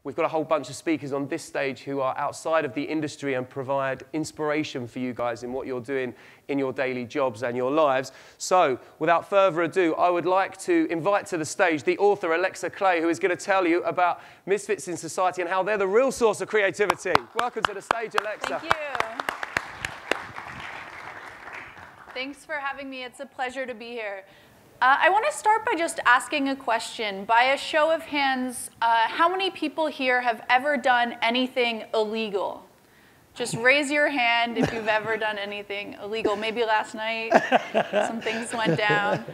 we've got a whole bunch of speakers on this stage who are outside of the industry and provide inspiration for you guys in what you're doing in your daily jobs and your lives. So, without further ado, I would like to invite to the stage the author, Alexa Clay, who is going to tell you about misfits in society and how they're the real source of creativity. Welcome to the stage, Alexa. Thank you. Thanks for having me. It's a pleasure to be here. I want to start by just asking a question. By a show of hands, how many people here have ever done anything illegal? Just raise your hand if you've ever done anything illegal. Maybe last night some things went down.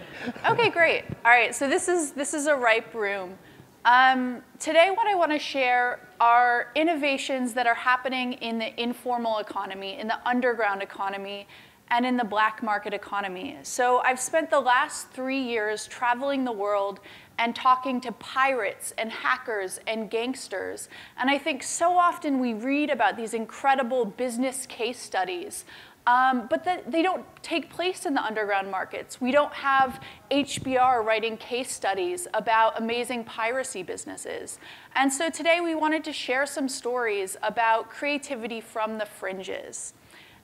Okay, great. All right, so this is a ripe room. Today what I want to share are innovations that are happening in the informal economy, in the underground economy, and in the black market economy. So I've spent the last 3 years traveling the world and talking to pirates and hackers and gangsters. And I think so often we read about these incredible business case studies, but they don't take place in the underground markets. We don't have HBR writing case studies about amazing piracy businesses. And so today we wanted to share some stories about creativity from the fringes.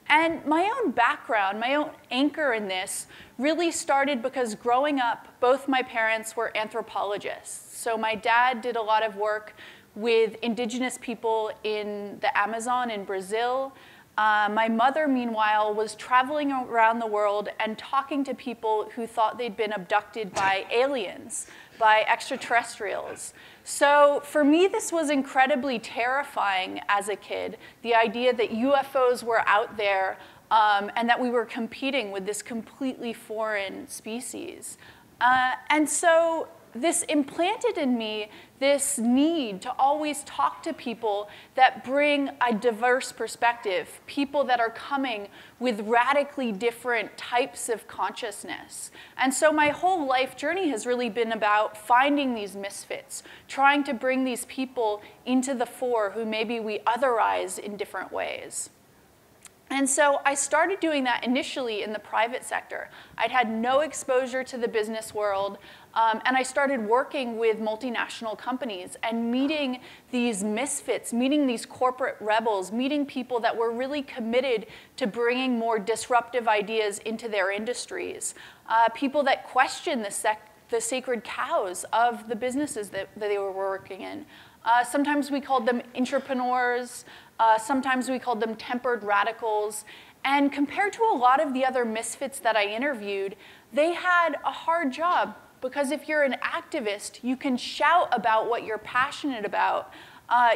And my own background, my own anchor in this really started because growing up, both my parents were anthropologists. So my dad did a lot of work with indigenous people in the Amazon in Brazil. My mother, meanwhile, was traveling around the world and talking to people who thought they'd been abducted by aliens, by extraterrestrials. So for me, this was incredibly terrifying as a kid, the idea that UFOs were out there and that we were competing with this completely foreign species. And so this implanted in me this need to always talk to people that bring a diverse perspective, people that are coming with radically different types of consciousness. And so my whole life journey has really been about finding these misfits, trying to bring these people into the fore who maybe we otherize in different ways. And so I started doing that initially in the private sector. I'd had no exposure to the business world, and I started working with multinational companies and meeting these misfits, meeting these corporate rebels, meeting people that were really committed to bringing more disruptive ideas into their industries, people that questioned the sacred cows of the businesses that they were working in. Sometimes we called them entrepreneurs. Sometimes we called them tempered radicals. And compared to a lot of the other misfits that I interviewed, they had a hard job because if you're an activist, you can shout about what you're passionate about.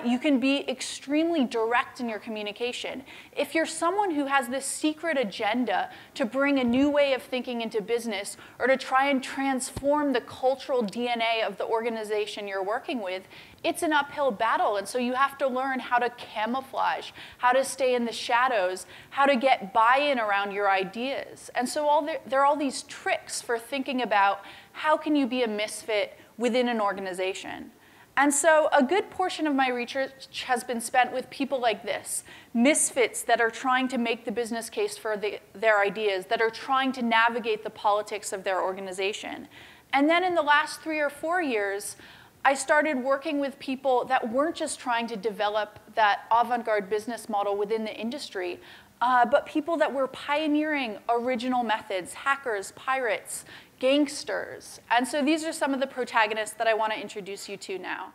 You can be extremely direct in your communication. If you're someone who has this secret agenda to bring a new way of thinking into business or to try and transform the cultural DNA of the organization you're working with, it's an uphill battle. And so you have to learn how to camouflage, how to stay in the shadows, how to get buy-in around your ideas. And so there are all these tricks for thinking about how can you be a misfit within an organization. And so a good portion of my research has been spent with people like this, misfits that are trying to make the business case for their ideas, that are trying to navigate the politics of their organization. And then in the last 3 or 4 years, I started working with people that weren't just trying to develop that avant-garde business model within the industry, but people that were pioneering original methods, hackers, pirates, gangsters. And so these are some of the protagonists that I want to introduce you to now.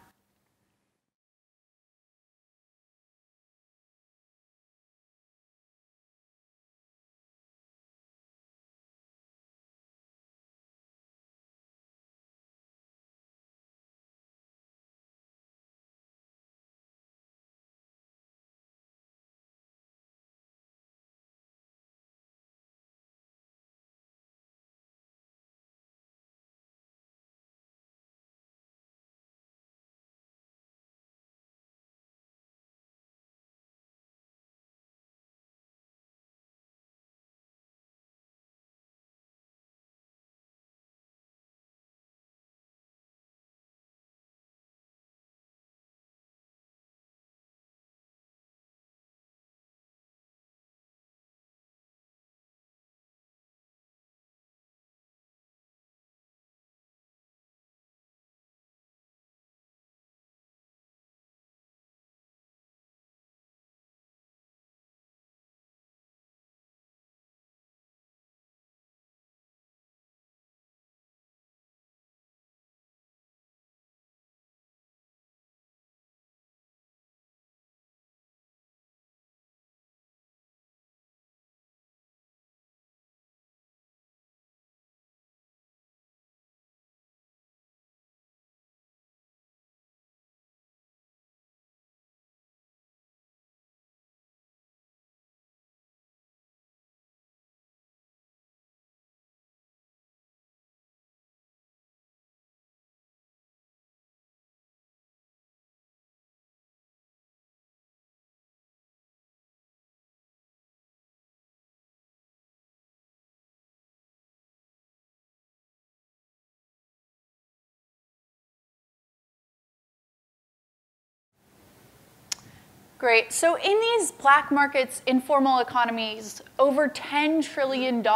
Great. So in these black markets, informal economies, over $10 trillion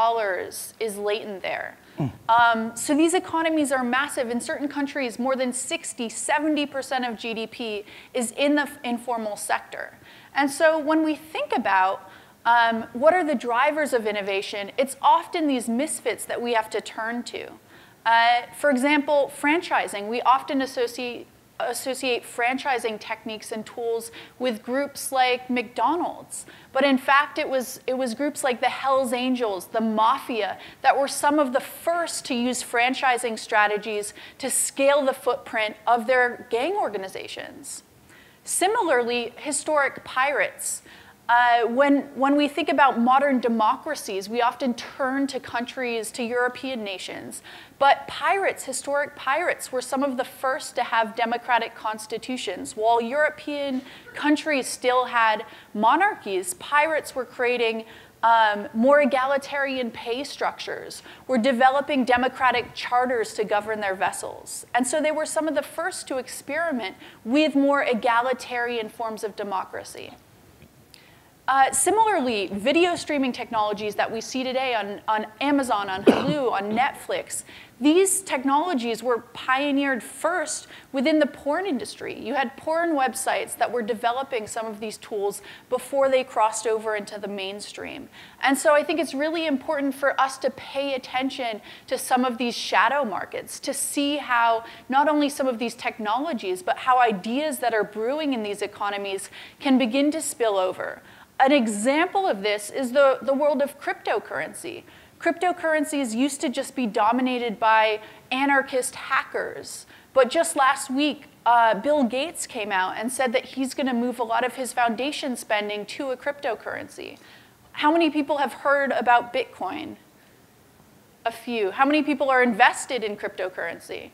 is latent there. So these economies are massive. In certain countries, more than 60, 70% of GDP is in the informal sector. And so when we think about what are the drivers of innovation, it's often these misfits that we have to turn to. For example, franchising. We often associate franchising techniques and tools with groups like McDonald's. But in fact, it was groups like the Hells Angels, the Mafia, that were some of the first to use franchising strategies to scale the footprint of their gang organizations. Similarly, historic pirates. When we think about modern democracies, we often turn to countries, to European nations. But pirates, historic pirates, were some of the first to have democratic constitutions. While European countries still had monarchies, pirates were creating more egalitarian pay structures, were developing democratic charters to govern their vessels. And so they were some of the first to experiment with more egalitarian forms of democracy. Similarly, video streaming technologies that we see today on Amazon, on Hulu, on Netflix, these technologies were pioneered first within the porn industry. You had porn websites that were developing some of these tools before they crossed over into the mainstream. And so I think it's really important for us to pay attention to some of these shadow markets, to see how not only some of these technologies, but how ideas that are brewing in these economies can begin to spill over. An example of this is the world of cryptocurrency. Cryptocurrencies used to just be dominated by anarchist hackers. But just last week, Bill Gates came out and said that he's going to move a lot of his foundation spending to a cryptocurrency. How many people have heard about Bitcoin? A few. How many people are invested in cryptocurrency?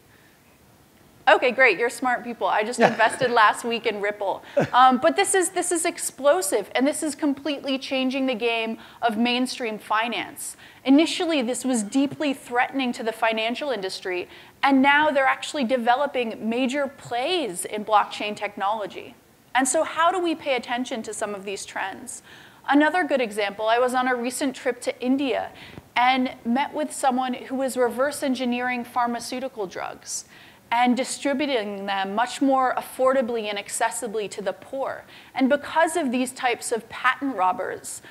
Okay, great, you're smart people. I just invested last week in Ripple. But this is explosive, and this is completely changing the game of mainstream finance. Initially, this was deeply threatening to the financial industry, and now they're actually developing major plays in blockchain technology. And so how do we pay attention to some of these trends? Another good example, I was on a recent trip to India and met with someone who was reverse engineering pharmaceutical drugs and distributing them much more affordably and accessibly to the poor. And because of these types of patent robbers,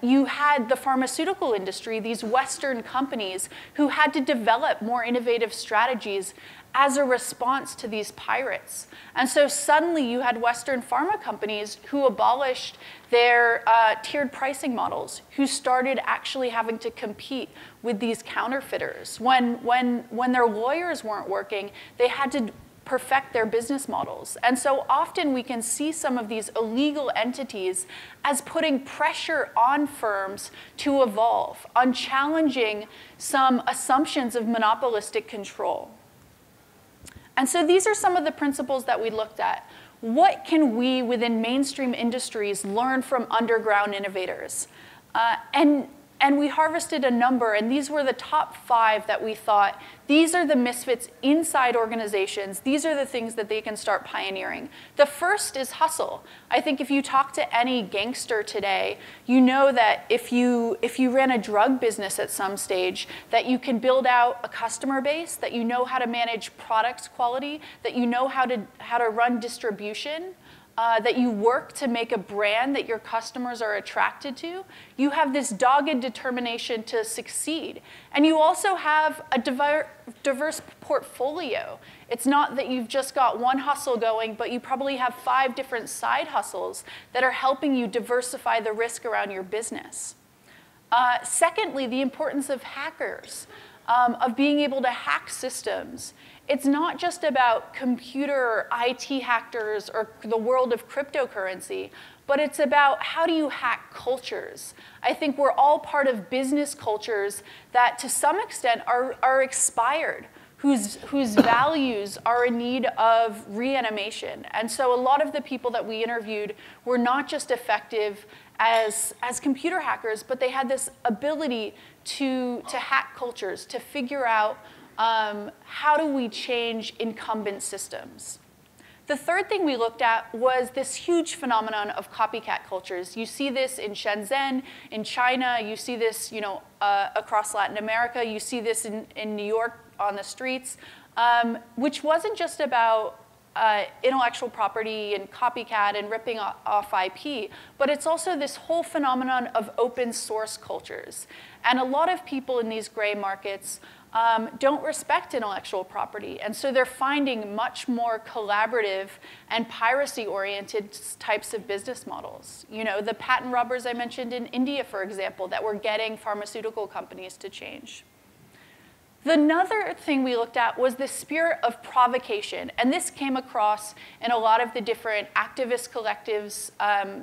you had the pharmaceutical industry, these Western companies, who had to develop more innovative strategies as a response to these pirates. And so suddenly you had Western pharma companies who abolished their tiered pricing models, who started actually having to compete with these counterfeiters. When their lawyers weren't working, they had to perfect their business models. And so often we can see some of these illegal entities as putting pressure on firms to evolve, on challenging some assumptions of monopolistic control. And so these are some of the principles that we looked at. What can we within mainstream industries learn from underground innovators? And we harvested a number, and these were the top 5 that we thought, these are the misfits inside organizations. These are the things that they can start pioneering. The first is hustle. I think if you talk to any gangster today, you know that if you ran a drug business at some stage, that you can build out a customer base, that you know how to manage product quality, that you know how to run distribution, that you work to make a brand that your customers are attracted to. You have this dogged determination to succeed. And you also have a diverse portfolio. It's not that you've just got one hustle going, but you probably have 5 different side hustles that are helping you diversify the risk around your business. Secondly, the importance of hackers, of being able to hack systems. It's not just about computer or IT hackers or the world of cryptocurrency, but it's about how do you hack cultures. I think we're all part of business cultures that to some extent are expired, whose values are in need of reanimation. And so a lot of the people that we interviewed were not just effective as computer hackers, but they had this ability to hack cultures, to figure out how do we change incumbent systems. The third thing we looked at was this huge phenomenon of copycat cultures. You see this in Shenzhen, in China. You see this, across Latin America. You see this in New York on the streets, which wasn't just about intellectual property and copycat and ripping off IP, but it's also this whole phenomenon of open source cultures. And a lot of people in these gray markets don't respect intellectual property. And so they're finding much more collaborative and piracy-oriented types of business models. The patent robbers I mentioned in India, for example, that were getting pharmaceutical companies to change. Another thing we looked at was the spirit of provocation. And this came across in a lot of the different activist collectives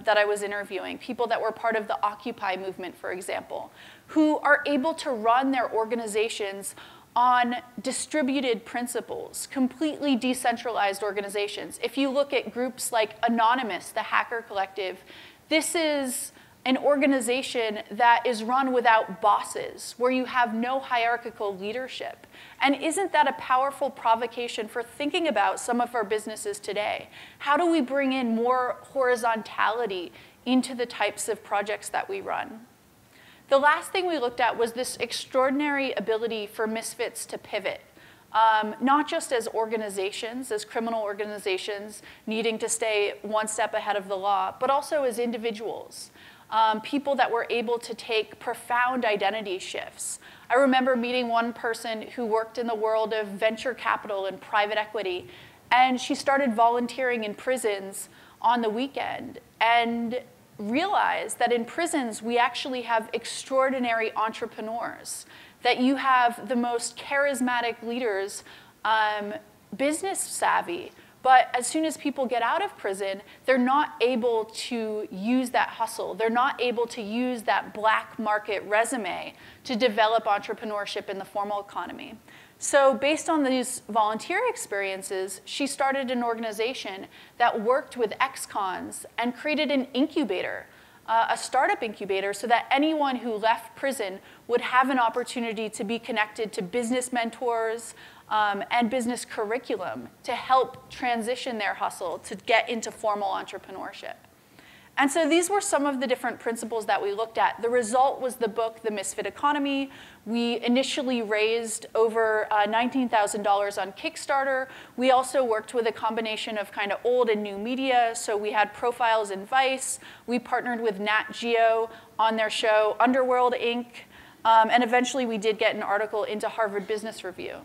that I was interviewing, people that were part of the Occupy movement, for example, who are able to run their organizations on distributed principles, completely decentralized organizations. If you look at groups like Anonymous, the hacker collective, this is an organization that is run without bosses, where you have no hierarchical leadership. And isn't that a powerful provocation for thinking about some of our businesses today? How do we bring in more horizontality into the types of projects that we run? The last thing we looked at was this extraordinary ability for Misfits to pivot. Not just as organizations, as criminal organizations needing to stay one step ahead of the law, but also as individuals. People that were able to take profound identity shifts. I remember meeting one person who worked in the world of venture capital and private equity, and she started volunteering in prisons on the weekend and realized that in prisons we actually have extraordinary entrepreneurs, that you have the most charismatic leaders, business savvy. But as soon as people get out of prison, they're not able to use that hustle. They're not able to use that black market resume to develop entrepreneurship in the formal economy. So based on these volunteer experiences, she started an organization that worked with ex-cons and created an incubator, a startup incubator, so that anyone who left prison would have an opportunity to be connected to business mentors, and business curriculum to help transition their hustle to get into formal entrepreneurship. And so these were some of the different principles that we looked at. The result was the book, The Misfit Economy. We initially raised over $19,000 on Kickstarter. We also worked with a combination of kind of old and new media. So we had profiles in Vice. We partnered with Nat Geo on their show Underworld Inc. And eventually we did get an article into Harvard Business Review.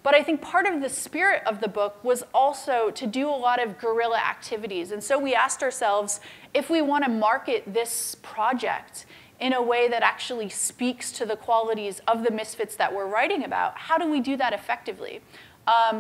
But I think part of the spirit of the book was also to do a lot of guerrilla activities. And so we asked ourselves, if we want to market this project in a way that actually speaks to the qualities of the Misfits that we're writing about, how do we do that effectively?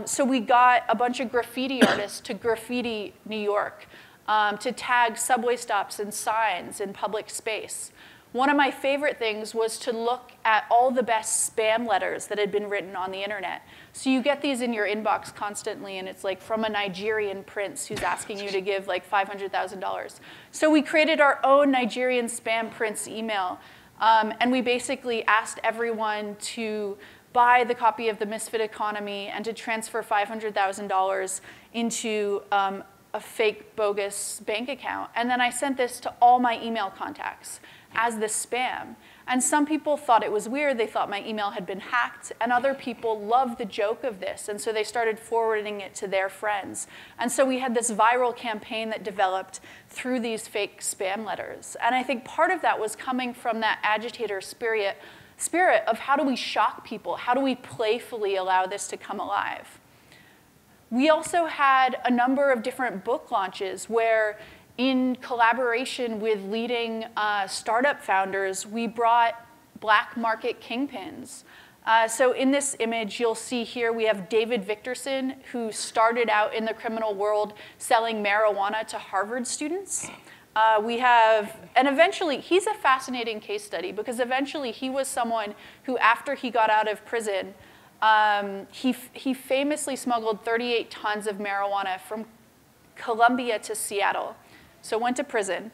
So we got a bunch of graffiti artists to graffiti New York, to tag subway stops and signs in public space. One of my favorite things was to look at all the best spam letters that had been written on the internet. So you get these in your inbox constantly, and it's like from a Nigerian prince who's asking you to give like $500,000. So we created our own Nigerian spam prince email, and we basically asked everyone to buy the copy of the Misfit Economy and to transfer $500,000 into a fake, bogus bank account. And then I sent this to all my email contacts as the spam. And some people thought it was weird. They thought my email had been hacked. And other people loved the joke of this. And so they started forwarding it to their friends. And so we had this viral campaign that developed through these fake spam letters. And I think part of that was coming from that agitator spirit of how do we shock people? How do we playfully allow this to come alive? We also had a number of different book launches where, in collaboration with leading startup founders, we brought black market kingpins. So in this image, you'll see here we have David Victorson, who started out in the criminal world selling marijuana to Harvard students. And eventually, he's a fascinating case study, because eventually he was someone who, after he got out of prison, he famously smuggled 38 tons of marijuana from Colombia to Seattle. So went to prison.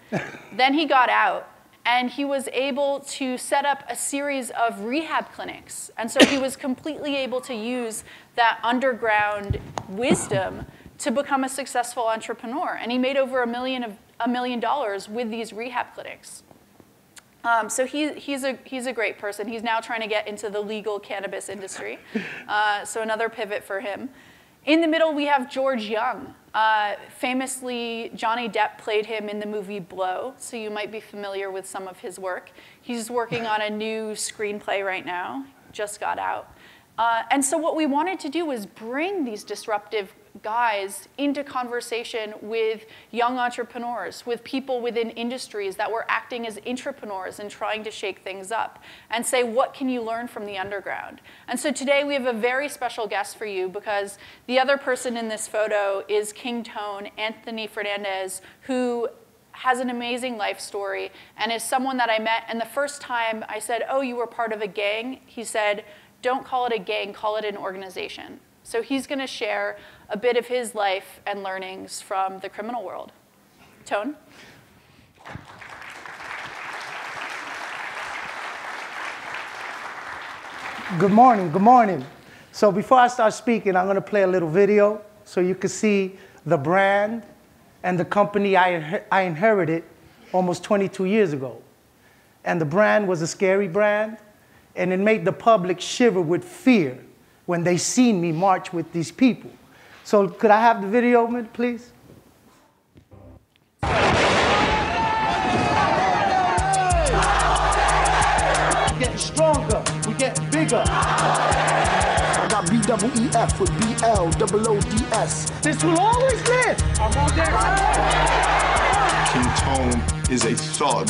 Then he got out, and he was able to set up a series of rehab clinics. And so he was completely able to use that underground wisdom to become a successful entrepreneur. And he made over $1 million with these rehab clinics. So he's a great person. He's now trying to get into the legal cannabis industry. So another pivot for him. In the middle, we have George Young. Famously, Johnny Depp played him in the movie Blow, so you might be familiar with some of his work. He's working on a new screenplay right now, just got out. And so what we wanted to do was bring these disruptive guys into conversation with young entrepreneurs, with people within industries that were acting as intrapreneurs and trying to shake things up, and say, what can you learn from the underground? And so today we have a very special guest for you, because the other person in this photo is King Tone, Anthony Fernandez, who has an amazing life story and is someone that I met. And the first time I said, oh, you were part of a gang, he said, don't call it a gang, call it an organization. So he's going to share a bit of his life and learnings from the criminal world. Tone? Good morning, good morning. So before I start speaking, I'm going to play a little video so you can see the brand and the company I inherited almost 22 years ago. And the brand was a scary brand, and it made the public shiver with fear when they seen me march with these people. So could I have the video, please? We're getting stronger, we're getting bigger. I got BEEF with BLOODS. This will always live. I'm on there. King Tone is a thug.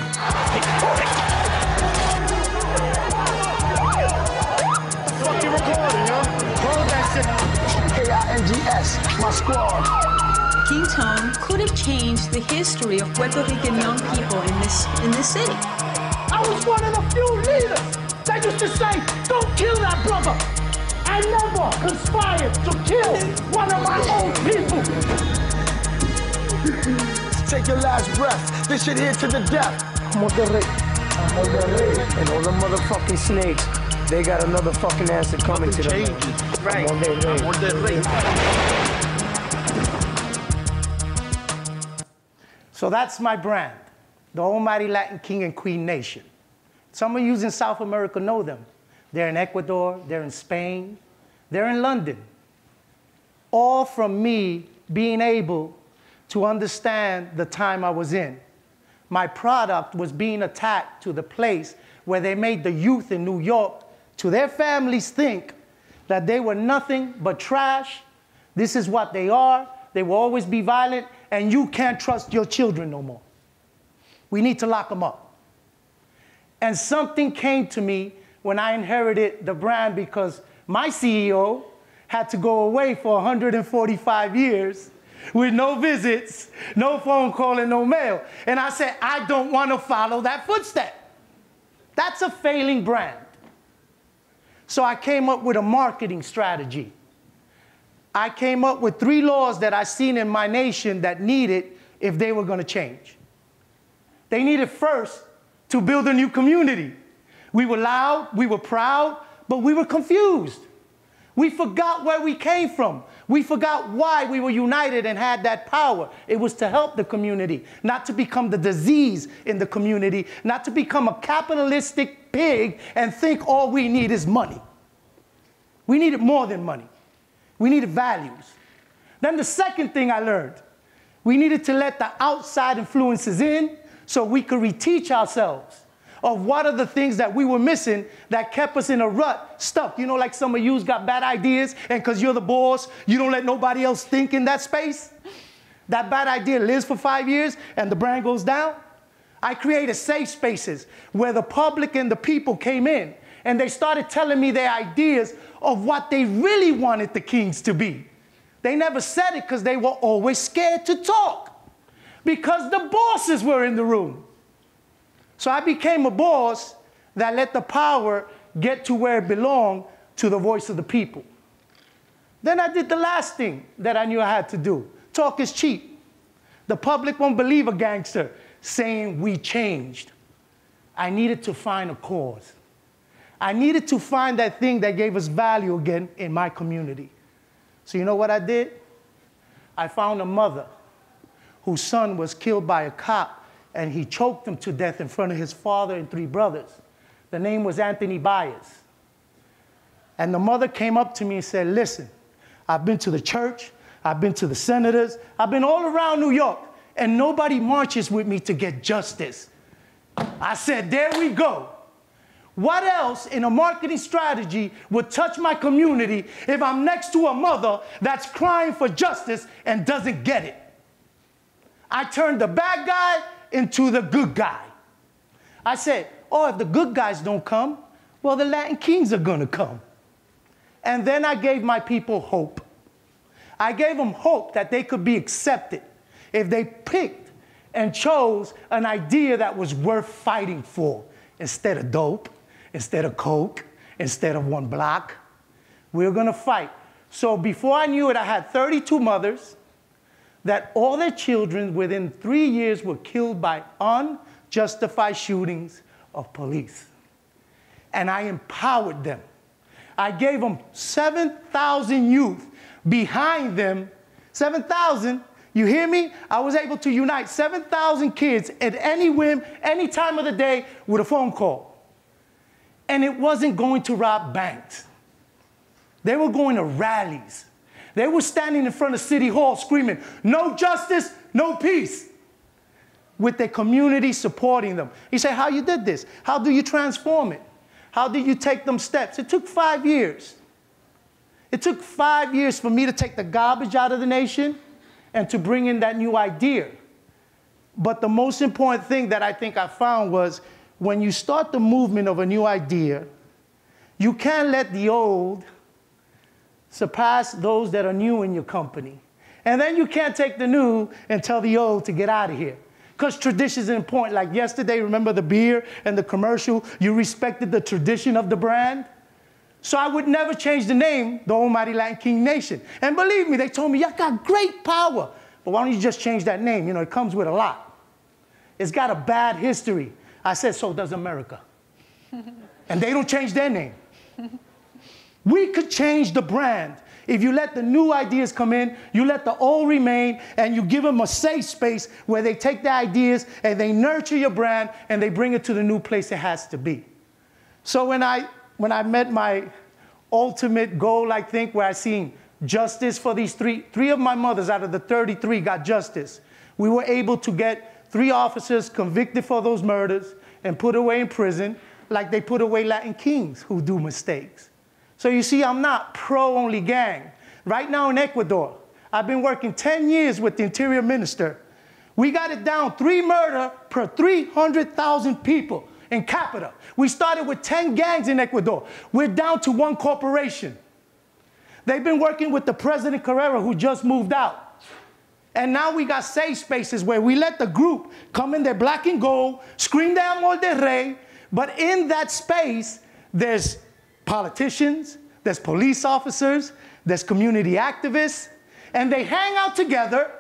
Fucking recording, yo. Hold that shit. KINGS, my squad. King Tone could have changed the history of Puerto Rican young people in this city. I was one of the few leaders that used to say, don't kill that brother. I never conspired to kill one of my own people. Take your last breath. This shit here to the death. I'm on the rate. And all the motherfucking snakes, they got another fucking answer coming to them. Right. I'm on that rate. So that's my brand, the almighty Latin King and Queen Nation. Some of you in South America know them. They're in Ecuador, they're in Spain, they're in London. All from me being able to understand the time I was in. My product was being attacked to the place where they made the youth in New York, to their families, think that they were nothing but trash. This is what they are. They will always be violent, and you can't trust your children no more. We need to lock them up. And something came to me when I inherited the brand, because my CEO had to go away for 145 years with no visits, no phone call, and no mail. And I said, I don't want to follow that footstep. That's a failing brand. So I came up with a marketing strategy. I came up with 3 laws that I seen in my nation that needed if they were going to change. They needed first to build a new community. We were loud, we were proud, but we were confused. We forgot where we came from. We forgot why we were united and had that power. It was to help the community, not to become the disease in the community, not to become a capitalistic pig and think all we need is money. We needed more than money. We needed values. Then the second thing I learned, we needed to let the outside influences in so we could reteach ourselves of what are the things that we were missing that kept us in a rut, stuck. You know, like some of you's got bad ideas, and because you're the boss, you don't let nobody else think in that space. That bad idea lives for 5 years, and the brand goes down. I created safe spaces where the public and the people came in, and they started telling me their ideas of what they really wanted the Kings to be. They never said it because they were always scared to talk, because the bosses were in the room. So I became a boss that let the power get to where it belonged, to the voice of the people. Then I did the last thing that I knew I had to do. Talk is cheap. The public won't believe a gangster saying we changed. I needed to find a cause. I needed to find that thing that gave us value again in my community. So you know what I did? I found a mother whose son was killed by a cop, and he choked him to death in front of his father and 3 brothers. The name was Anthony Baez. And the mother came up to me and said, listen, I've been to the church, I've been to the senators, I've been all around New York, and nobody marches with me to get justice. I said, there we go. What else in a marketing strategy would touch my community if I'm next to a mother that's crying for justice and doesn't get it? I turned the bad guy into the good guy. I said, oh, if the good guys don't come, well, the Latin Kings are going to come. And then I gave my people hope. I gave them hope that they could be accepted if they picked and chose an idea that was worth fighting for instead of dope, instead of coke, instead of 1 block. We're going to fight. So before I knew it, I had 32 mothers that all their children within 3 years were killed by unjustified shootings of police. And I empowered them. I gave them 7,000 youth behind them. 7,000, you hear me? I was able to unite 7,000 kids at any whim, any time of the day with a phone call. And it wasn't going to rob banks. They were going to rallies. They were standing in front of City Hall screaming, no justice, no peace, with their community supporting them. You say, how you did this? How do you transform it? How did you take them steps? It took 5 years. It took 5 years for me to take the garbage out of the nation and to bring in that new idea. But the most important thing that I think I found was when you start the movement of a new idea, you can't let the old surpass those that are new in your company. And then you can't take the new and tell the old to get out of here. Because tradition is important. Like yesterday, remember the beer and the commercial? You respected the tradition of the brand. So I would never change the name, the Almighty Latin King Nation. And believe me, they told me, you got great power. But why don't you just change that name? You know, it comes with a lot. It's got a bad history. I said, so does America. And they don't change their name. We could change the brand if you let the new ideas come in, you let the old remain, and you give them a safe space where they take the ideas and they nurture your brand and they bring it to the new place it has to be. So when I met my ultimate goal, I think, where I seen justice for these three of my mothers out of the 33 got justice. We were able to get 3 officers convicted for those murders and put away in prison like they put away Latin kings who do mistakes. So you see, I'm not pro-only gang. Right now in Ecuador, I've been working 10 years with the Interior Minister. We got it down 3 murders per 300,000 people in capita. We started with 10 gangs in Ecuador. We're down to 1 corporation. They've been working with the President Carrera, who just moved out. And now we got safe spaces where we let the group come in their black and gold, scream their Amor de Rey, but in that space, there's politicians, there's police officers, there's community activists, and they hang out together,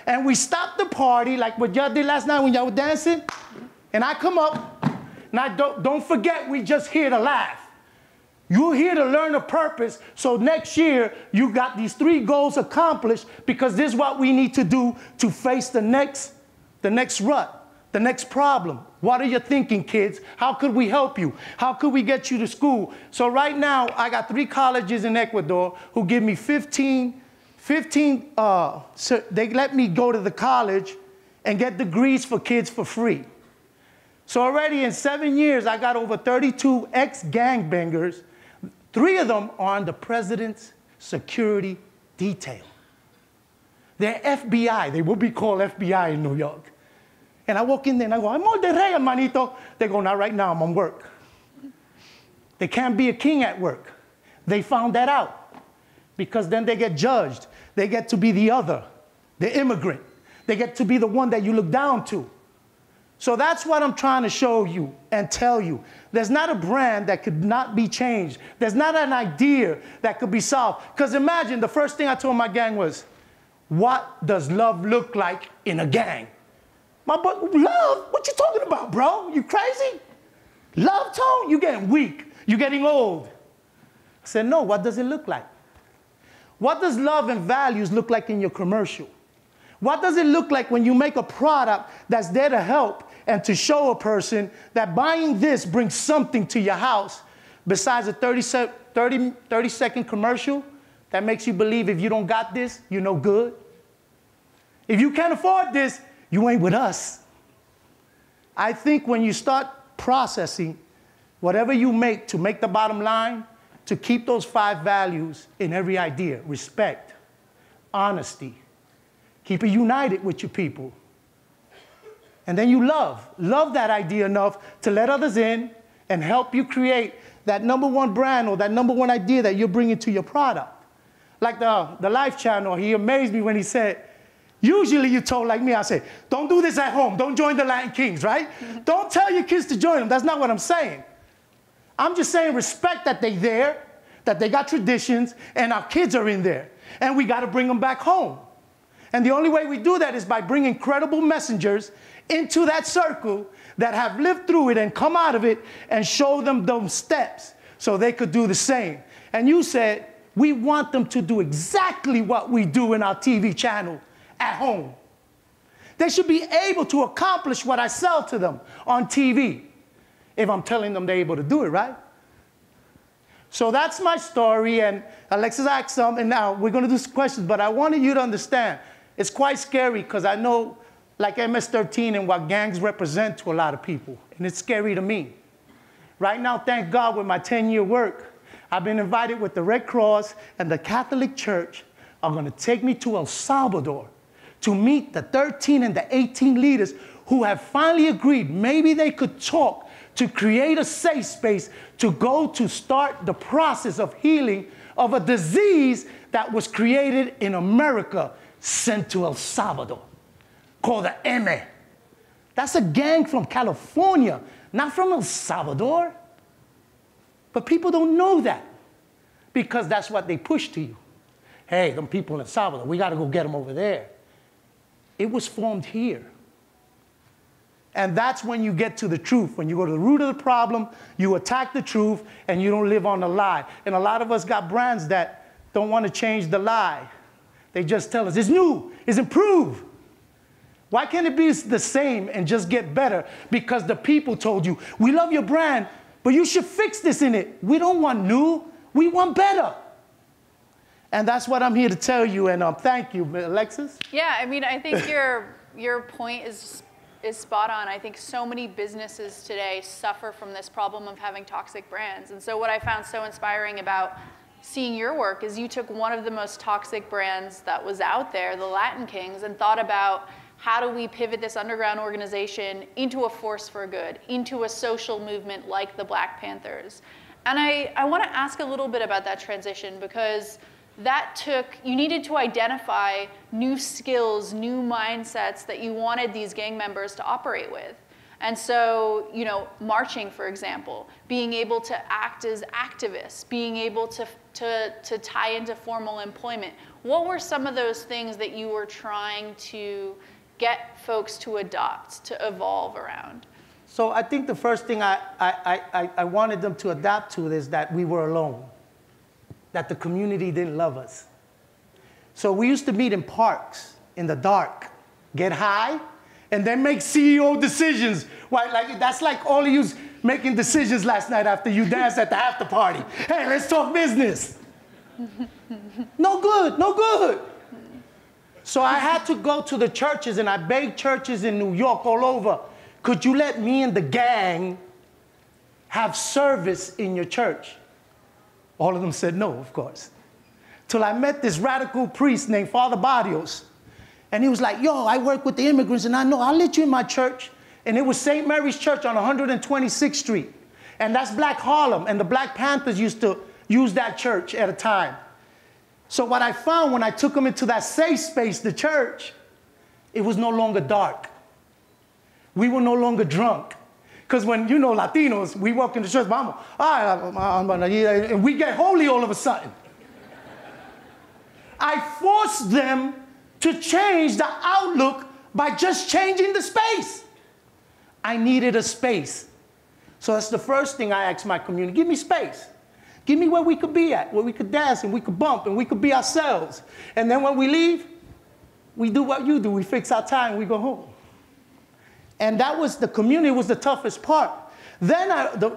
and we stop the party like what y'all did last night when y'all were dancing, and I come up, and I don't forget, we just here to laugh. You're here to learn a purpose, so next year, you got these 3 goals accomplished because this is what we need to do to face the next rut, the next problem. What are you thinking, kids? How could we help you? How could we get you to school? So right now, I got 3 colleges in Ecuador who give me 15, so they let me go to the college and get degrees for kids for free. So already in 7 years, I got over 32 ex-gangbangers. 3 of them are on the president's security detail. They're FBI. They will be called FBI in New York. And I walk in there and I go, I'm all de rey, hermanito. They go, not right now, I'm on work. They can't be a king at work. They found that out because then they get judged. They get to be the other, the immigrant. They get to be the one that you look down to. So that's what I'm trying to show you and tell you. There's not a brand that could not be changed. There's not an idea that could be solved. Because imagine the first thing I told my gang was, what does love look like in a gang? My boy, love? What you talking about, bro? You crazy? Love, Tone? You getting weak. You getting old. I said, no, what does it look like? What does love and values look like in your commercial? What does it look like when you make a product that's there to help and to show a person that buying this brings something to your house besides a 30-second commercial that makes you believe if you don't got this, you're no good? If you can't afford this, you ain't with us. I think when you start processing whatever you make to make the bottom line, to keep those 5 values in every idea: respect, honesty, keep it united with your people. And then you love that idea enough to let others in and help you create that #1 brand or that #1 idea that you're bringing to your product. Like the Life Channel, he amazed me when he said, usually you told like me, I say, don't do this at home. Don't join the Latin Kings, right? Don't tell your kids to join them. That's not what I'm saying. I'm just saying respect that they're there, that they got traditions, and our kids are in there. And we got to bring them back home. And the only way we do that is by bringing credible messengers into that circle that have lived through it and come out of it and show them those steps so they could do the same. And you said, we want them to do exactly what we do in our TV channel at home. They should be able to accomplish what I sell to them on TV if I'm telling them they're able to do it, right? So that's my story, and Alexis asked some, and now we're going to do some questions, but I wanted you to understand, it's quite scary because I know like MS-13 and what gangs represent to a lot of people, and it's scary to me. Right now, thank God, with my 10-year work, I've been invited with the Red Cross and the Catholic Church are going to take me to El Salvador to meet the 13 and the 18 leaders who have finally agreed maybe they could talk to create a safe space to go to start the process of healing of a disease that was created in America, sent to El Salvador, called the M. That's a gang from California, not from El Salvador. But people don't know that because that's what they push to you. Hey, them people in El Salvador, we got to go get them over there. It was formed here. And that's when you get to the truth. When you go to the root of the problem, you attack the truth, and you don't live on the lie. And a lot of us got brands that don't want to change the lie. They just tell us, it's new, it's improved. Why can't it be the same and just get better? Because the people told you, we love your brand, but you should fix this in it. We don't want new, we want better. And that's what I'm here to tell you, and thank you, Alexis. Yeah, I mean, I think your point is spot on. I think so many businesses today suffer from this problem of having toxic brands. And so what I found so inspiring about seeing your work is you took one of the most toxic brands that was out there, the Latin Kings, and thought about how do we pivot this underground organization into a force for good, into a social movement like the Black Panthers. And I want to ask a little bit about that transition, because that you needed to identify new skills, new mindsets that you wanted these gang members to operate with. And so, you know, marching, for example, being able to act as activists, being able to tie into formal employment. What were some of those things that you were trying to get folks to adopt, to evolve around? So I think the first thing I wanted them to adapt to is that we were alone, that the community didn't love us. So we used to meet in parks in the dark, get high, and then make CEO decisions. Why, like, that's like all of you making decisions last night after you danced at the after party. Hey, let's talk business. No good, no good. So I had to go to the churches, and I begged churches in New York all over, could you let me and the gang have service in your church? All of them said no, of course. Till I met this radical priest named Father Barrios. And he was like, yo, I work with the immigrants, and I know, I'll let you in my church. And it was St. Mary's Church on 126th Street. And that's Black Harlem, and the Black Panthers used to use that church at a time. So what I found when I took them into that safe space, the church, it was no longer dark. We were no longer drunk. Because when, you know, Latinos, we walk in the church, and we get holy all of a sudden. I forced them to change the outlook by just changing the space. I needed a space. So that's the first thing I asked my community, give me space. Give me where we could be at, where we could dance and we could bump and we could be ourselves. And then when we leave, we do what you do. We fix our tie and we go home. And that was, the community was the toughest part. Then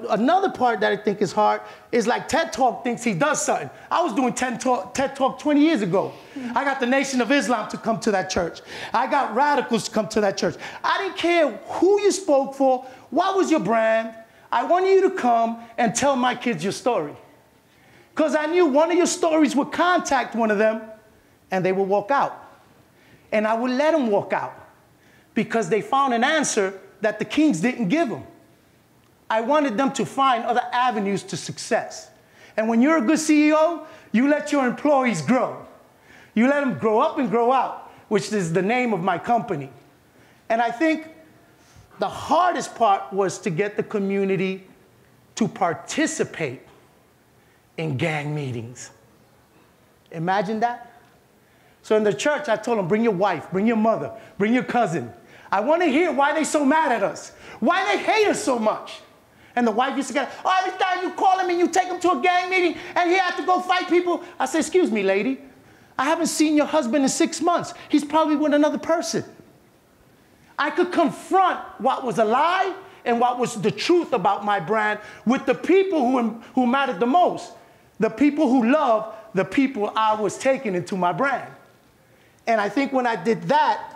another part that I think is hard is like TED Talk thinks he does something. I was doing TED Talk 20 years ago. I got the Nation of Islam to come to that church. I got radicals to come to that church. I didn't care who you spoke for, what was your brand. I wanted you to come and tell my kids your story. Because I knew one of your stories would contact one of them and they would walk out. And I would let them walk out because they found an answer that the kings didn't give them. I wanted them to find other avenues to success. And when you're a good CEO, you let your employees grow. You let them grow up and grow out, which is the name of my company. And I think the hardest part was to get the community to participate in gang meetings. Imagine that. So in the church, I told them, bring your wife, bring your mother, bring your cousin. I want to hear why they're so mad at us, why they hate us so much. And the wife used to get, oh, every time you call him and you take him to a gang meeting and he had to go fight people. I said, excuse me, lady, I haven't seen your husband in 6 months. He's probably with another person. I could confront what was a lie and what was the truth about my brand with the people who mattered the most, the people who love the people I was taking into my brand. And I think when I did that,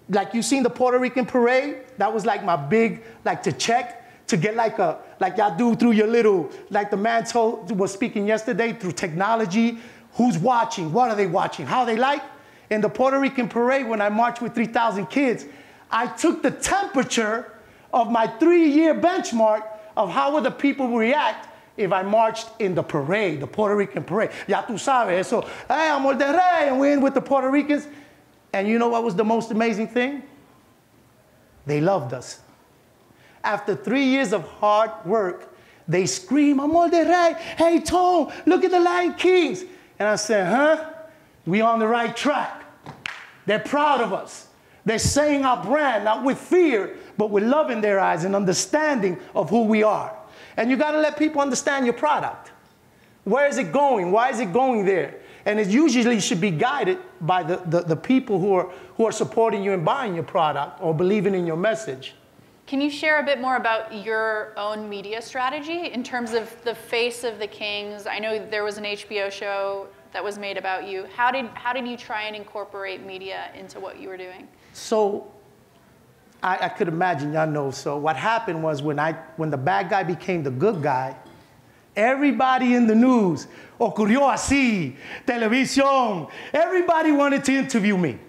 like you seen the Puerto Rican parade, that was like my big, like to check, to get like y'all do through your little, like the man was speaking yesterday, through technology, who's watching, what are they watching, how they like. In the Puerto Rican parade, when I marched with 3,000 kids, I took the temperature of my 3-year benchmark of how would the people react if I marched in the parade, the Puerto Rican parade. Ya tú sabes, so, hey, Amor de Rey, and we're in with the Puerto Ricans. And you know what was the most amazing thing? They loved us. After 3 years of hard work, they scream, Amor de Rey, hey, Tom, look at the Lion Kings. And I said, huh? We on the right track. They're proud of us. They're saying our brand, not with fear, but with love in their eyes and understanding of who we are. And you got to let people understand your product. Where is it going? Why is it going there? And it usually should be guided by the people who are supporting you and buying your product or believing in your message. Can you share a bit more about your own media strategy in terms of the face of the Kings? I know there was an HBO show that was made about you. How did you try and incorporate media into what you were doing? So I could imagine, y'all know. So what happened was when the bad guy became the good guy, everybody in the news, ocurrió así, televisión, everybody wanted to interview me.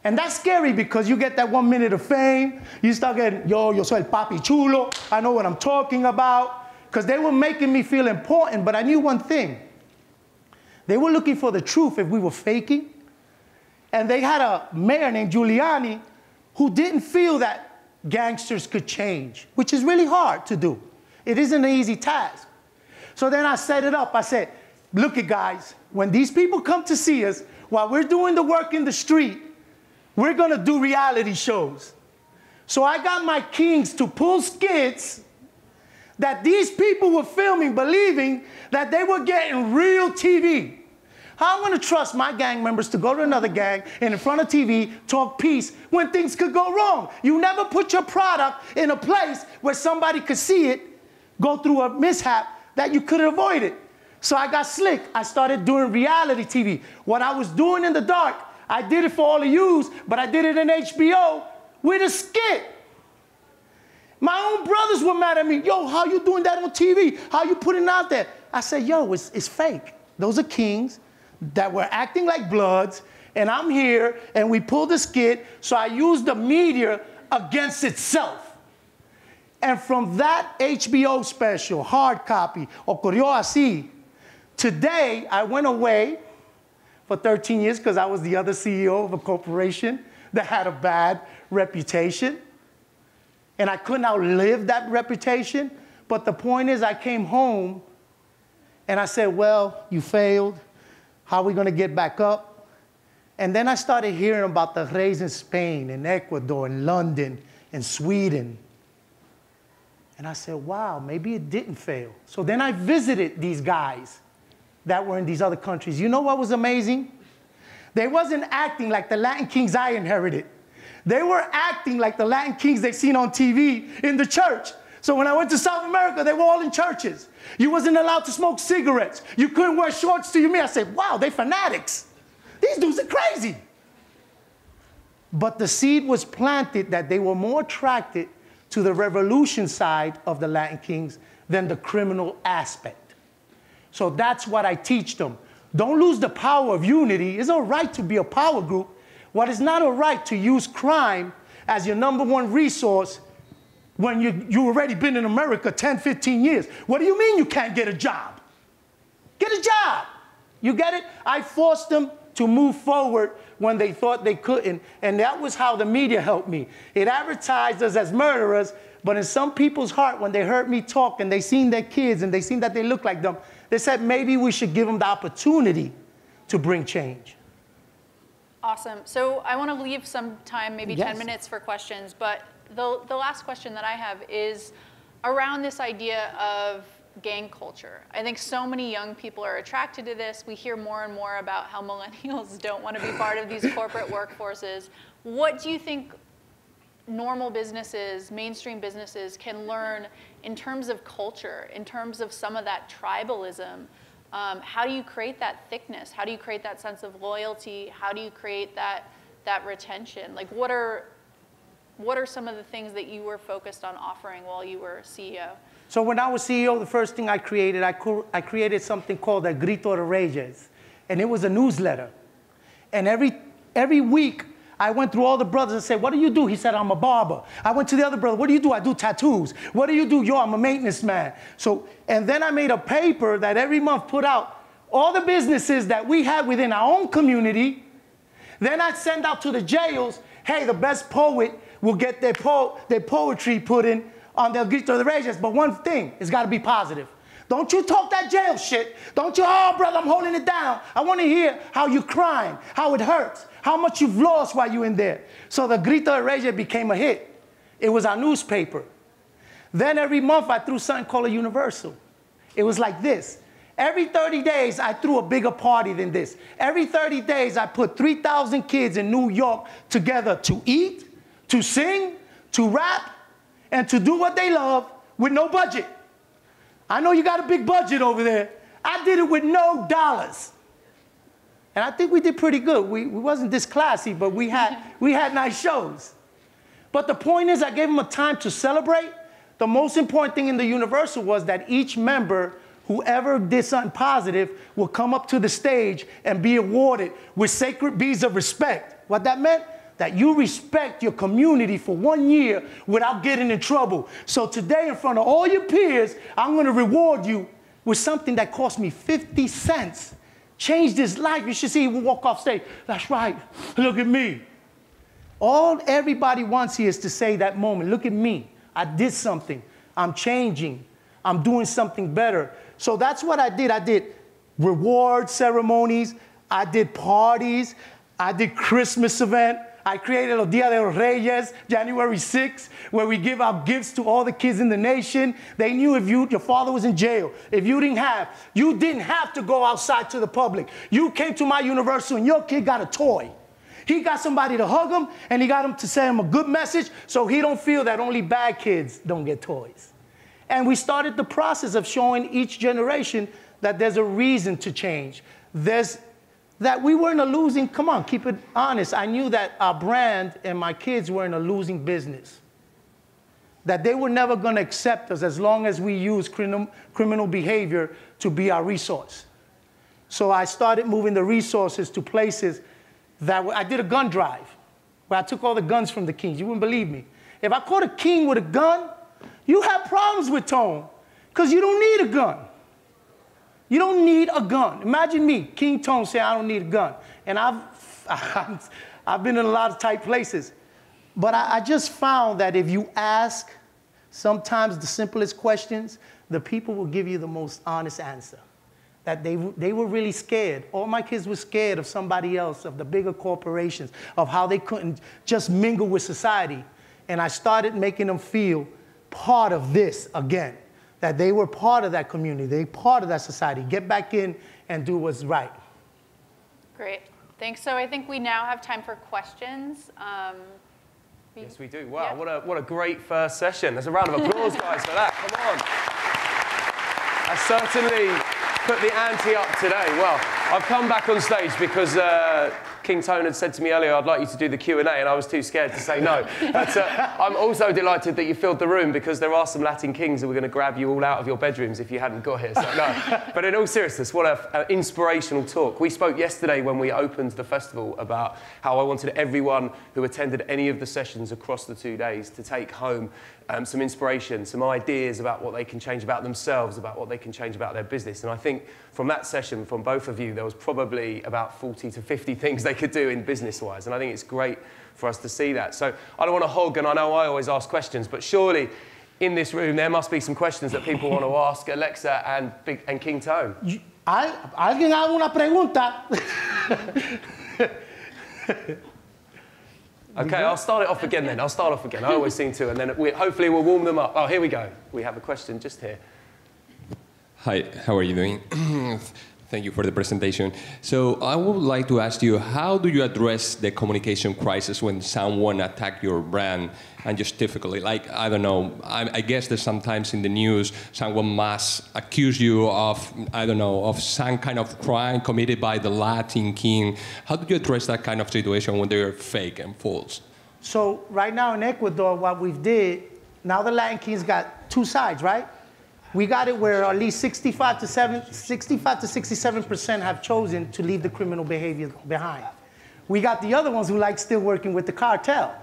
And that's scary because you get that 1 minute of fame. You start getting, yo soy el papi chulo. I know what I'm talking about. Because they were making me feel important, but I knew one thing. They were looking for the truth if we were faking. And they had a mayor named Giuliani who didn't feel that gangsters could change, which is really hard to do. It isn't an easy task. So then I set it up. I said, look it, guys, when these people come to see us, while we're doing the work in the street, we're going to do reality shows. So I got my kings to pull skits that these people were filming, believing that they were getting real TV. How am I going to trust my gang members to go to another gang and in front of TV talk peace when things could go wrong? You never put your product in a place where somebody could see it, go through a mishap that you could have avoided. So I got slick. I started doing reality TV. What I was doing in the dark, I did it for all of yous, but I did it in HBO with a skit. My own brothers were mad at me. Yo, how you doing that on TV? How you putting it out there? I said, yo, it's fake. Those are kings that were acting like bloods, and I'm here, and we pulled the skit, so I used the media against itself. And from that HBO special, hard copy, ocurrió así, today I went away for 13 years because I was the other CEO of a corporation that had a bad reputation. And I couldn't outlive that reputation. But the point is, I came home and I said, well, you failed. How are we going to get back up? And then I started hearing about the Reis in Spain, in Ecuador, in London, in Sweden. And I said, wow, maybe it didn't fail. So then I visited these guys that were in these other countries. You know what was amazing? They wasn't acting like the Latin kings I inherited. They were acting like the Latin kings they seen on TV in the church. So when I went to South America, they were all in churches. You wasn't allowed to smoke cigarettes. You couldn't wear shorts to your knee. I said, wow, they fanatics. These dudes are crazy. But the seed was planted that they were more attracted to the revolution side of the Latin kings than the criminal aspect. So that's what I teach them. Don't lose the power of unity. It's all right to be a power group. What is not all right to use crime as your #1 resource when you already been in America 10, 15 years. What do you mean you can't get a job? Get a job. You get it? I forced them to move forward when they thought they couldn't. And that was how the media helped me. It advertised us as murderers, but in some people's heart, when they heard me talk and they seen their kids and they seen that they looked like them, they said maybe we should give them the opportunity to bring change. Awesome. So I want to leave some time, maybe 10 minutes for questions, but the last question that I have is around this idea of gang culture. I think so many young people are attracted to this. We hear more and more about how millennials don't want to be part of these corporate workforces. What do you think normal businesses, mainstream businesses can learn in terms of culture, in terms of some of that tribalism? How do you create that thickness? How do you create that sense of loyalty? How do you create that retention? Like what are some of the things that you were focused on offering while you were CEO? So when I was CEO, the first thing I created something called the Grito de Reyes. And it was a newsletter. And every week, I went through all the brothers and said, what do you do? He said, I'm a barber. I went to the other brother, what do you do? I do tattoos. What do you do? Yo, I'm a maintenance man. So, and then I made a paper that every month put out all the businesses that we had within our own community. Then I'd send out to the jails, hey, the best poet will get their poetry put in on their Grito de Reyes. But one thing, it's got to be positive. Don't you talk that jail shit. Don't you, oh, brother, I'm holding it down. I want to hear how you're crying, how it hurts, how much you've lost while you're in there. So the Grito de Reyes became a hit. It was our newspaper. Then every month I threw something called a Universal. It was like this. Every 30 days I threw a bigger party than this. Every 30 days I put 3,000 kids in New York together to eat, to sing, to rap, and to do what they love with no budget. I know you got a big budget over there. I did it with no dollars. And I think we did pretty good. We wasn't this classy, but we had nice shows. But the point is, I gave them a time to celebrate. The most important thing in the Universal was that each member, whoever did something positive, will come up to the stage and be awarded with sacred beads of respect. What that meant? That you respect your community for 1 year without getting in trouble. So today, in front of all your peers, I'm going to reward you with something that cost me 50 cents. Changed his life. You should see him walk off stage. That's right. Look at me. All everybody wants here is to say that moment. Look at me. I did something. I'm changing. I'm doing something better. So that's what I did. I did reward ceremonies. I did parties. I did Christmas event. I created a Dia de los Reyes, January 6th, where we give out gifts to all the kids in the nation. They knew if your father was in jail, if you didn't have to go outside to the public. You came to my Universal and your kid got a toy. He got somebody to hug him, and he got him to send him a good message so he don't feel that only bad kids don't get toys. And we started the process of showing each generation that there's a reason to change. That we were in a losing, come on, keep it honest. I knew that our brand and my kids were in a losing business. That they were never going to accept us as long as we use criminal behavior to be our resource. So I started moving the resources to places that I did a gun drive where I took all the guns from the kings. You wouldn't believe me. If I caught a king with a gun, you have problems with Tone because you don't need a gun. You don't need a gun. Imagine me, King Tone, saying I don't need a gun. And I've been in a lot of tight places. But I just found that if you ask sometimes the simplest questions, the people will give you the most honest answer. That they were really scared. All my kids were scared of somebody else, of the bigger corporations, of how they couldn't just mingle with society. And I started making them feel part of this again, that they were part of that community, they part of that society. Get back in and do what's right. Great. Thanks. So I think we now have time for questions. Yes, we do. Wow, yeah. What a great first session. There's a round of applause, guys, for that. Come on. I certainly put the ante up today. Well, I've come back on stage because King Tone had said to me earlier, I'd like you to do the Q&A, and I was too scared to say no. But I'm also delighted that you filled the room, because there are some Latin kings who were going to grab you all out of your bedrooms if you hadn't got here. So no. But in all seriousness, what an inspirational talk. We spoke yesterday when we opened the festival about how I wanted everyone who attended any of the sessions across the 2 days to take home some inspiration, some ideas about what they can change about themselves, about what they can change about their business. And I think from that session, from both of you, there was probably about 40 to 50 things they could do in business-wise. And I think it's great for us to see that. So I don't want to hog, and I know I always ask questions, but surely in this room there must be some questions that people want to ask Alexa and King Tone. ¿Alguien haga una pregunta? Okay, I'll start it off again then. I'll start off again. I always seem to, and then hopefully we'll warm them up. Oh, here we go. We have a question just here. Hi, how are you doing? Thank you for the presentation. So I would like to ask you, how do you address the communication crisis when someone attacks your brand and justifiably? Like, I don't know, I guess that sometimes in the news, someone must accuse you of, I don't know, of some kind of crime committed by the Latin king. How do you address that kind of situation when they're fake and false? So right now in Ecuador, what we've did, now the Latin kings got two sides, right? We got it where at least 65 to 67% have chosen to leave the criminal behavior behind. We got the other ones who like still working with the cartel.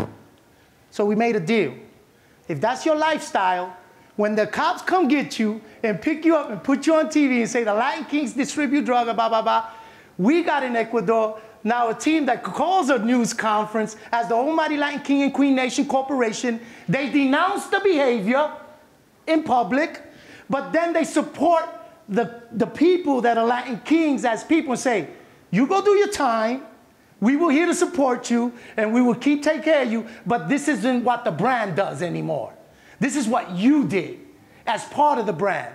So we made a deal. If that's your lifestyle, when the cops come get you and pick you up and put you on TV and say the Latin kings distribute drug, blah, blah, blah, we got in Ecuador now a team that calls a news conference as the Almighty Latin King and Queen Nation Corporation. They denounce the behavior in public, but then they support the people that are Latin kings as people and say, you go do your time, we will here to support you, and we will keep taking care of you, but this isn't what the brand does anymore. This is what you did as part of the brand.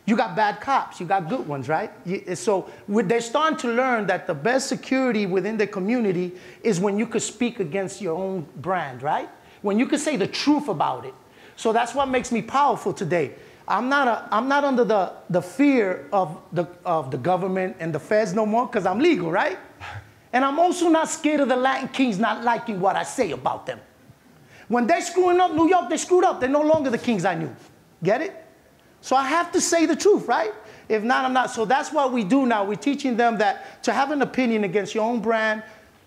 You got bad cops, you got good ones, right? So they're starting to learn that the best security within the community is when you could speak against your own brand, right? When you could say the truth about it. So that's what makes me powerful today. I'm not under the fear of the government and the feds no more, because I'm legal, right? And I'm also not scared of the Latin kings not liking what I say about them. When they're screwing up New York, they screwed up. They're no longer the kings I knew. Get it? So I have to say the truth, right? If not, I'm not. So that's what we do now. We're teaching them that to have an opinion against your own brand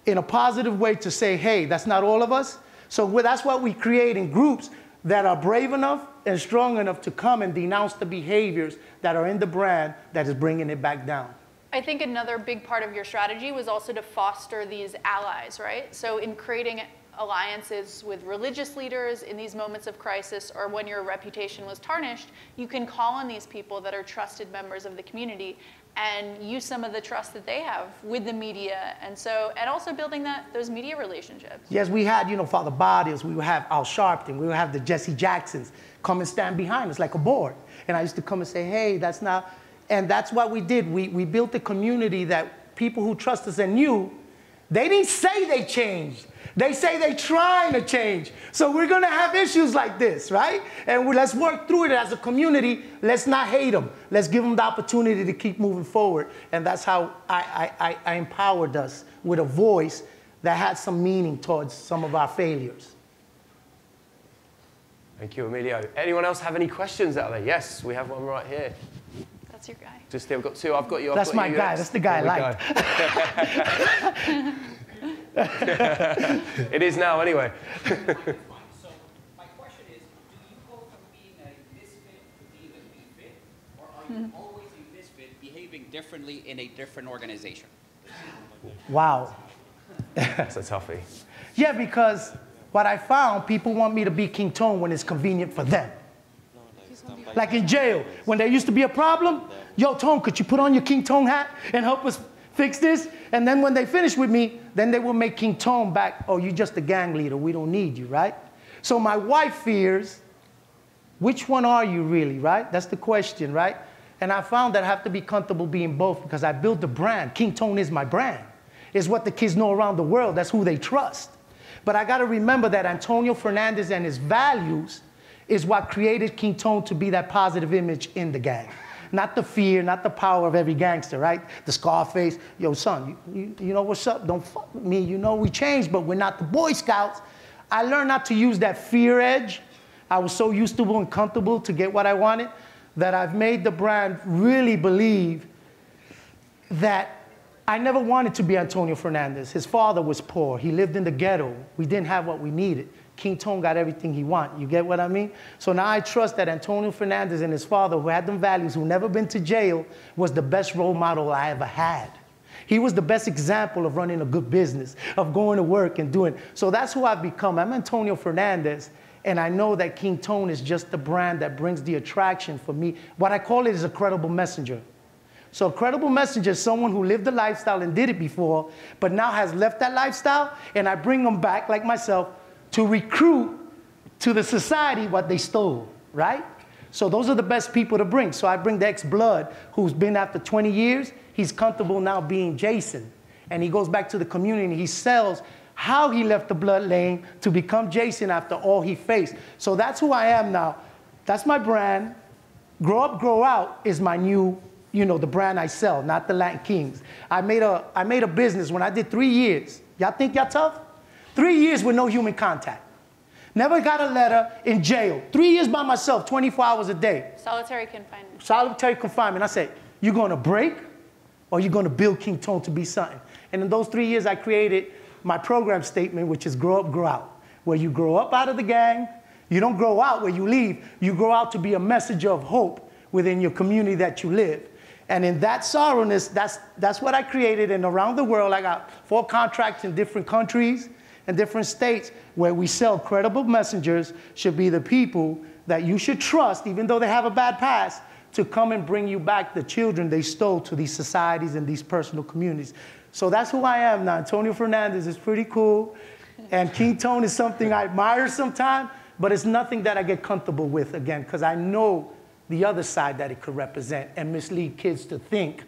in a positive way, to say, hey, that's not all of us. So that's what we create in groups that are brave enough and strong enough to come and denounce the behaviors that are in the brand that is bringing it back down. I think another big part of your strategy was also to foster these allies, right? So in creating alliances with religious leaders in these moments of crisis, or when your reputation was tarnished, you can call on these people that are trusted members of the community and use some of the trust that they have with the media, and also building those media relationships. Yes, we had, Father Barrios, we would have Al Sharpton, we would have the Jesse Jacksons come and stand behind us like a board. And I used to come and say, hey, that's not, and that's what we did. We built a community that people who trust us and knew, they didn't say they changed. They say they're trying to change. So we're going to have issues like this, right? And let's work through it as a community. Let's not hate them. Let's give them the opportunity to keep moving forward. And that's how I empowered us with a voice that had some meaning towards some of our failures. Thank you, Emilio. Anyone else have any questions out there? Yes, we have one right here. That's your guy. Just here, I've got two. I've got you. That's my guy. That's the guy I liked. It is now, anyway. So my question is, do you go from being a misfit to being a misfit, or are you always a misfit behaving differently in a different organization? Wow. That's a toughie. Yeah, because what I found, people want me to be King Tone when it's convenient for them. Like in jail, when there used to be a problem, yo, Tone, could you put on your King Tone hat and help us fix this? And then when they finish with me, then they will make King Tone back, oh, you're just a gang leader, we don't need you, right? So my wife fears which one are you really, right? That's the question, right? And I found that I have to be comfortable being both because I built a brand. King Tone is my brand. It's what the kids know around the world. That's who they trust. But I got to remember that Antonio Fernandez and his values is what created King Tone to be that positive image in the gang. Not the fear, not the power of every gangster, right? The Scarface, yo, son, you know what's up? Don't fuck with me. You know we changed, but we're not the Boy Scouts. I learned not to use that fear edge. I was so used to and comfortable to get what I wanted that I've made the brand really believe that I never wanted to be Antonio Fernandez. His father was poor. He lived in the ghetto. We didn't have what we needed. King Tone got everything he wanted. You get what I mean? So now I trust that Antonio Fernandez and his father, who had them values, who never been to jail, was the best role model I ever had. He was the best example of running a good business, of going to work and doing. So that's who I've become. I'm Antonio Fernandez, and I know that King Tone is just the brand that brings the attraction for me. What I call it is a credible messenger. So a credible messenger is someone who lived the lifestyle and did it before, but now has left that lifestyle, and I bring them back, like myself, to recruit to the society what they stole, right? So those are the best people to bring. So I bring the ex-blood who's been after 20 years. He's comfortable now being Jason. And he goes back to the community and he sells how he left the blood lane to become Jason after all he faced. So that's who I am now. That's my brand. Grow Up, Grow Out is my new, you know, the brand I sell, not the Latin Kings. I made a business when I did 3 years. Y'all think y'all tough? 3 years with no human contact. Never got a letter, in jail. 3 years by myself, 24 hours a day. Solitary confinement. Solitary confinement. I said, you gonna break or you gonna build King Tone to be something? And in those 3 years, I created my program statement, which is Grow Up, Grow Out, where you grow up out of the gang. You don't grow out where you leave. You grow out to be a messenger of hope within your community that you live. And in that sorrowness, that's what I created. And around the world, I got 4 contracts in different countries and different states where we sell credible messengers should be the people that you should trust, even though they have a bad past, to come and bring you back the children they stole to these societies and these personal communities. So that's who I am now. Antonio Fernandez is pretty cool. And King Tone is something I admire sometimes, but it's nothing that I get comfortable with, again, because I know the other side that it could represent and mislead kids to think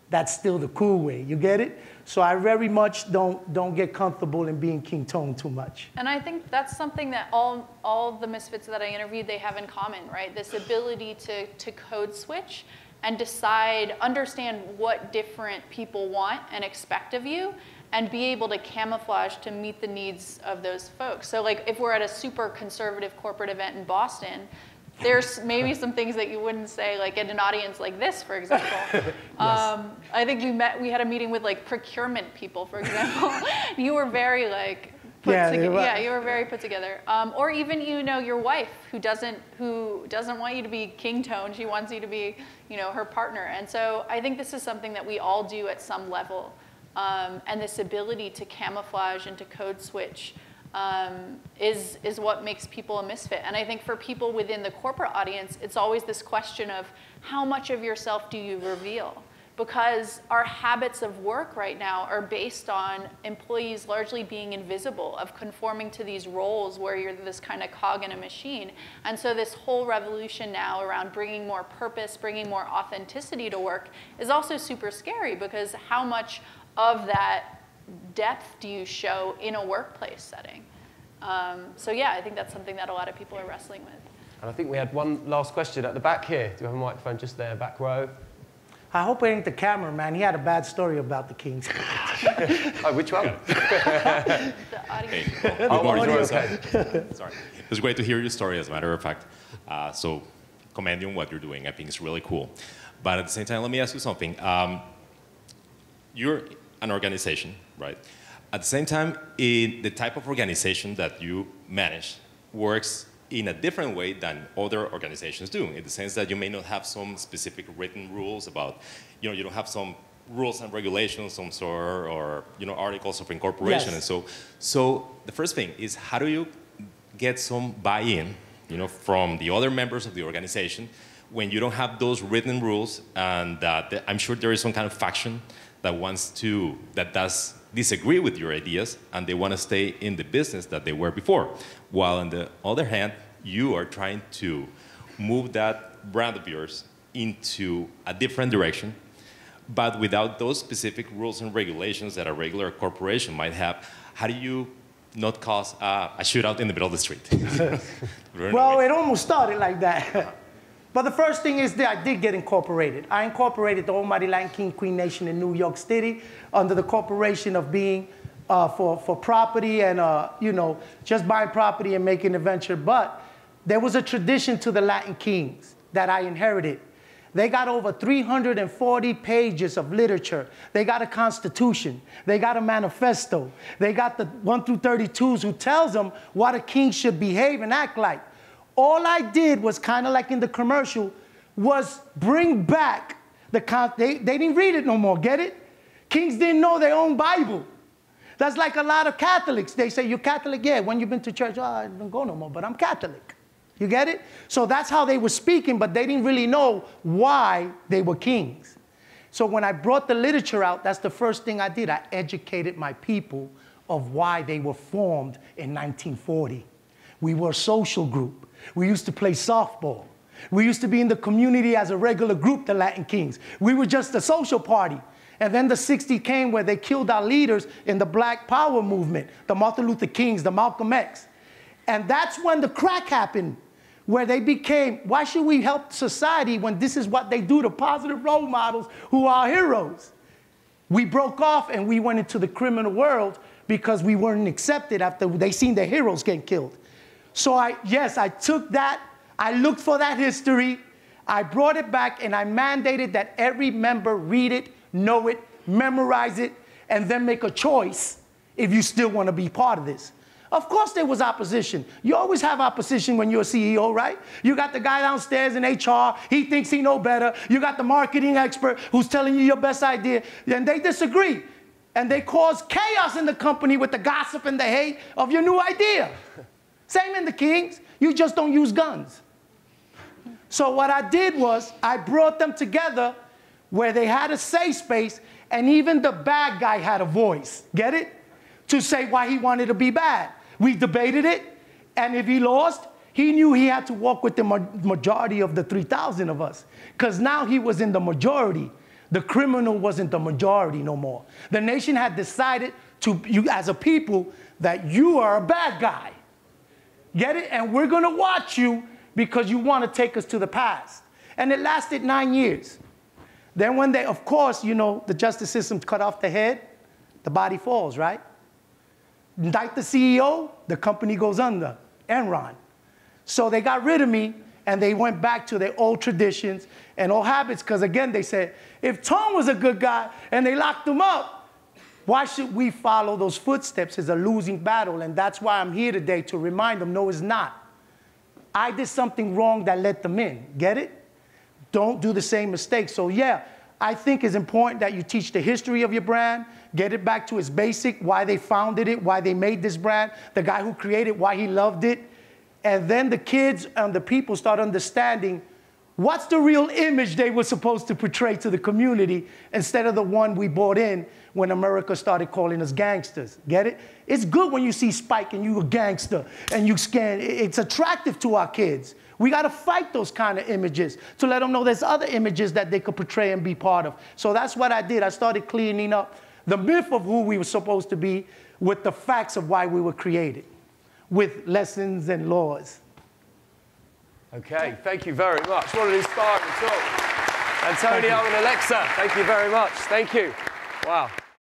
that's still the cool way. You get it? So I very much don't get comfortable in being King Tone too much. And I think that's something that all the Misfits that I interviewed, they have in common, right? This ability to code switch and decide, understand what different people want and expect of you, and be able to camouflage to meet the needs of those folks. So like if we're at a super conservative corporate event in Boston, there's maybe some things that you wouldn't say like in an audience like this, for example. Yes. I think we had a meeting with like procurement people, for example. You were very like you were very put together. Or even, you know, your wife who doesn't want you to be King Tone. She wants you to be, you know, her partner. And so I think this is something that we all do at some level. And this ability to camouflage and to code switch is what makes people a misfit. And I think for people within the corporate audience, it's always this question of how much of yourself do you reveal? Because our habits of work right now are based on employees largely being invisible, of conforming to these roles where you're this kind of cog in a machine. And so this whole revolution now around bringing more purpose, bringing more authenticity to work is also super scary, because how much of that depth do you show in a workplace setting? So yeah, I think that's something that a lot of people are wrestling with. And I think we had one last question at the back here. Do you have a microphone just there, back row? I hope it ain't the cameraman. He had a bad story about the Kings. Oh, which one? The audience. Hey, good morning. Okay. Sorry. It was great to hear your story, as a matter of fact. So commend you on what you're doing. I think it's really cool. But at the same time, let me ask you something. You're an organization, right? At the same time, the type of organization that you manage works in a different way than other organizations do, in the sense that you may not have some specific written rules about, you know, you don't have some rules and regulations, some sort, or, you know, articles of incorporation. Yes. And so the first thing is, how do you get some buy-in, you know, from the other members of the organization when you don't have those written rules, and I'm sure there is some kind of faction that does disagree with your ideas, and they want to stay in the business that they were before. While on the other hand, you are trying to move that brand of yours into a different direction, but without those specific rules and regulations that a regular corporation might have? How do you not cause a shootout in the middle of the street? Well, it almost started like that. But the first thing is that I did get incorporated. I incorporated the Almighty Latin King Queen Nation in New York City under the corporation of being for property and, you know, just buying property and making a venture. But there was a tradition to the Latin Kings that I inherited. They got over 340 pages of literature. They got a constitution. They got a manifesto. They got the 1 through 32s who tells them what a king should behave and act like. All I did was kind of like in the commercial, was bring back the they didn't read it no more, get it? Kings didn't know their own Bible. That's like a lot of Catholics. They say, you're Catholic? Yeah, when you've been to church, oh, I don't go no more, but I'm Catholic. You get it? So that's how they were speaking, but they didn't really know why they were kings. So when I brought the literature out, that's the first thing I did. I educated my people of why they were formed in 1940. We were a social group. We used to play softball. We used to be in the community as a regular group, the Latin Kings. We were just a social party. And then the 60s came where they killed our leaders in the Black Power movement, the Martin Luther Kings, the Malcolm X. And that's when the crack happened, where they became, why should we help society when this is what they do to positive role models who are heroes? We broke off and we went into the criminal world because we weren't accepted after they seen their heroes get killed. So I took that, I looked for that history, I brought it back, and I mandated that every member read it, know it, memorize it, and then make a choice if you still want to be part of this. Of course there was opposition. You always have opposition when you're a CEO, right? You got the guy downstairs in HR, he thinks he knows better. You got the marketing expert who's telling you your best idea, and they disagree. And they cause chaos in the company with the gossip and the hate of your new idea. Same in the Kings, you just don't use guns. So what I did was I brought them together where they had a safe space, and even the bad guy had a voice, get it? To say why he wanted to be bad. We debated it, and if he lost, he knew he had to walk with the majority of the 3,000 of us, because now he was in the majority. The criminal wasn't the majority no more. The nation had decided as a people that you are a bad guy. Get it? And we're going to watch you because you want to take us to the past. And it lasted 9 years. Then when they, of course, you know, the justice system cut off the head, the body falls, right? Indict the CEO, the company goes under, Enron. So they got rid of me, and they went back to their old traditions and old habits, because again, they said, if Tom was a good guy and they locked him up, why should we follow those footsteps? It's a losing battle, and that's why I'm here today to remind them, no, it's not. I did something wrong that let them in, get it? Don't do the same mistake. So yeah, I think it's important that you teach the history of your brand, get it back to its basic, why they founded it, why they made this brand, the guy who created, why he loved it. And then the kids and the people start understanding what's the real image they were supposed to portray to the community instead of the one we bought in when America started calling us gangsters. Get it? It's good when you see Spike and you a gangster and you scan. It's attractive to our kids. We got to fight those kind of images to let them know there's other images that they could portray and be part of. So that's what I did. I started cleaning up the myth of who we were supposed to be with the facts of why we were created, with lessons and laws. Okay, thank you very much. What an inspiring talk. Antonio and Alexa, thank you very much. Thank you. Wow.